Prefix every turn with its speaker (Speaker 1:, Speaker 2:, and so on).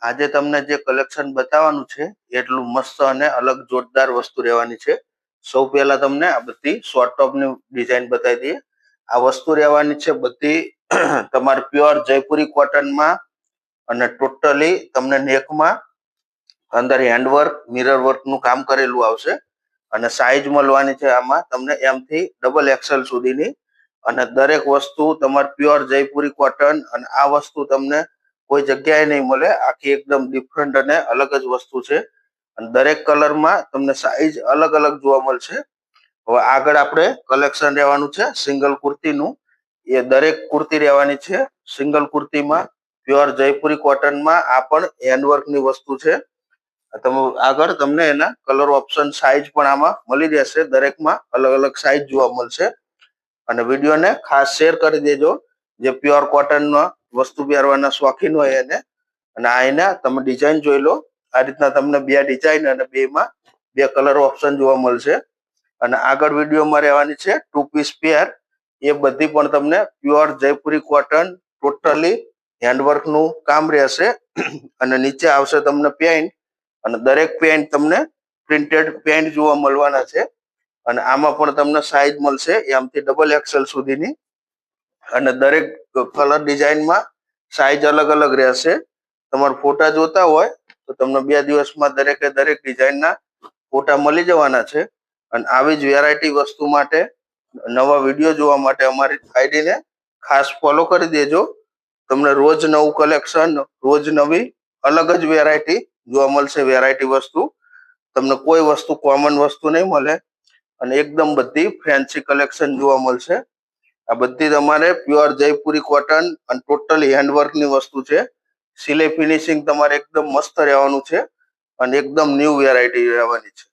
Speaker 1: આજે તમને જે કલેક્શન બતાવવાનું છે એટલું મસ્ત અને અલગ જોરદાર વસ્તુ રહેવાની છે. સૌ પહેલા તમને આ બધી શોર્ટ ટોપ ની ડિઝાઇન બતાવી દઈએ. આ વસ્તુ રહેવાની છે બધી તમારે પ્યોર જયપુરી કોટનમાં અને ટોટલી તમને નેકમાં અંદર હેન્ડવર્ક મિરર વર્ક નું કામ કરેલું આવશે અને સાઈઝ મળવાની છે આમાં તમને એમ થી ડબલ એક્સેલ સુધીની અને દરેક વસ્તુ તમારે પ્યોર જયપુરી કોટન અને આ વસ્તુ તમને કોઈ જગ્યાએ નહીં મળે. આખી એકદમ ડિફરન્ટ અને અલગ જ વસ્તુ છે અને દરેક કલરમાં તમને સાઈઝ અલગ અલગ જોવા મળશે. હવે આગળ આપણે કલેક્શન રહેવાનું છે સિંગલ કુર્તીનું. એ દરેક કુર્તી રહેવાની છે સિંગલ કુર્તીમાં પ્યોર જયપુરી કોટનમાં. આ પણ હેન્ડવર્ક ની વસ્તુ છે. તમે આગળ તમને એના કલર ઓપ્શન સાઈઝ પણ આમાં મળી રહેશે. દરેકમાં અલગ અલગ સાઈઝ જોવા મળશે અને વિડીયોને ખાસ શેર કરી દેજો જે પ્યોર કોટનમાં વસ્તુ પહેરવાના શોખીન હોય એને. અને આ એના તમે ડિઝાઇન જોઈ લો. આ રીતના તમને બે ડિઝાઇન અને બેમાં બે કલર ઓપ્શન જોવા મળશે. અને આગળ વિડીયોમાં રહેવાની છે 2 પીસ પેર. એ બધી પણ તમને pure Jaipuri cotton totally handwork નું કામ રહેશે અને નીચે આવશે તમને પેન્ટ અને દરેક પેન્ટ તમને પ્રિન્ટેડ પેન્ટ જોવા મળવાના છે અને આમાં પણ તમને સાઈઝ મળશે એમથી ડબલ એક્સેલ સુધીની અને દરેક કલર ડિઝાઇનમાં સાઈઝ અલગ અલગ રહેશે. તમારે ફોટા જોતા હોય તો તમને 2 દિવસમાં દરેકે દરેક ડિઝાઇનના ફોટા મળી જવાના છે. અને આવી જ વેરાયટી વસ્તુ માટે નવા વિડીયો જોવા માટે અમારી આઈડીને ખાસ ફોલો કરી દેજો. તમને રોજ નવું કલેક્શન, રોજ નવી અલગ જ વેરાયટી જોવા મળશે. વેરાયટી વસ્તુ તમને કોઈ વસ્તુ કોમન વસ્તુ નહીં મળે અને એકદમ બધી ફેન્સી કલેક્શન જોવા મળશે. આ બધી તમારે પ્યોર જયપુરી કોટન અને ટોટલી હેન્ડવર્ક ની વસ્તુ છે. સિલાઈ ફિનિશિંગ તમારે એકદમ મસ્ત રહેવાનું છે અને એકદમ ન્યૂ વેરાયટી રહેવાની છે.